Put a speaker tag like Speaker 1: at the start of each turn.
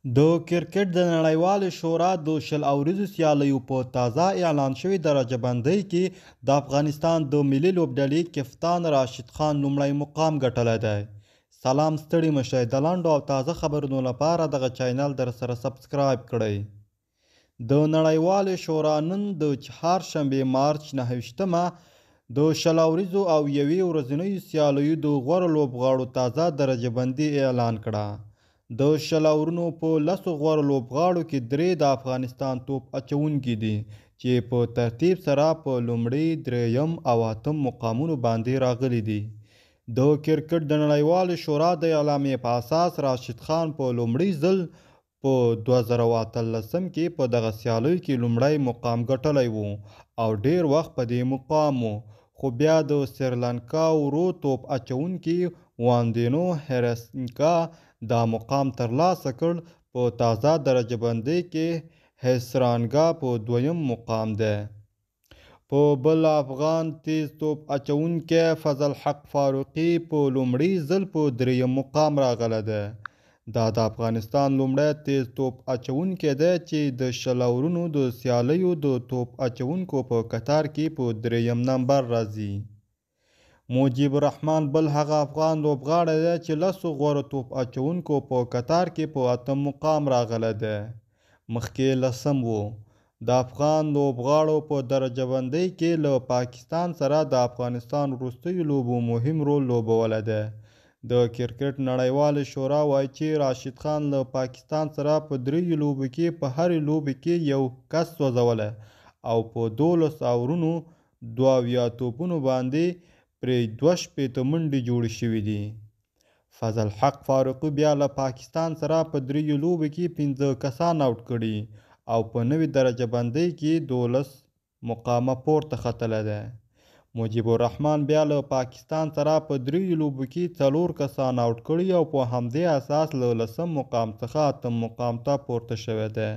Speaker 1: د کرکټ د نړیوالې شورا د 20 اوریزو سیالیو په تازه اعلان شوې درجه بندۍ کې د افغانستان د ملي لوبډلې کپتان راشد خان لومړی مقام ګټلی دی. سلام ستړي مشئ. د لنډو او تازه خبرونو لپاره دغه چینل در سره سبسکرایب کړئ. د نړیوالې شورا نن د چهارشنبې مارچ 29مه د 20 اوریزو او یوې ورځنیو سیالیو د غوره لوبغاړو تازه درجه بندي اعلان کړه. د 20 اورونو په 10 غوره لوبغاړو کې 3 د افغانستان توپ اچوونکي دي چې په ترتیب سره په لومړي، دریم او اتم مقامونو باندې راغلي دي. د کرکټ د نړیوالې شورا د اعلامیې په اساس راشد خان په لومړي ځل په 2013 کې په دغه سیالیو کې لومړی مقام ګټلی و او ډیر وخت په دې مقام و، خو بیا د سریلانکا ورو توپ اچوونکي واندینو هیرسنکا دا مقام ترلاسه کړ. په تازه درجه بندۍ کې هیسرانګا په دویم مقام دی. په بل افغان تیز توپ اچوونکی فضل حق فاروقي په لومړي ځل په دریم مقام راغلی دی. دا د افغانستان لومړی تیز توپ اچوونکی دی چې د 20 اورونو د سیالیو د توپ اچوونکو په کتار کې په دریم نمبر راځي. مجیب الرحمن بل هغه افغان لوبغاړی دی چې 10 غوره توپ اچوونکو په کتار کې په 8م مقام راغلی دی. مخکې 10م و. د افغان لوبغاړو په درجه بندۍ کې له پاکستان سره د افغانستان وروستیو لوبو مهم رول لوبولی دی. د کرکټ نړیوالې شورا وایي چې راشد خان له پاکستان سره په 3 لوبو کې په هرې لوبې کې یو کس سوځولی او په 12 اورونو 72 توپونو باندې پرې 62 منډې جوړې شوې دي. فضل حق فاروقي بیا له پاکستان سره په 3 لوبو کې 15 کسان آوټ کړي او په نوې درجه بندۍ کې 12 مقامه پورته ختلی دی. مجیب الرحمن بیا له پاکستان سره په 3 لوبو کې 4 کسان آوټ کړي او په همدې اساس له 10م مقام څخه 8م مقام ته پورته شوی دی.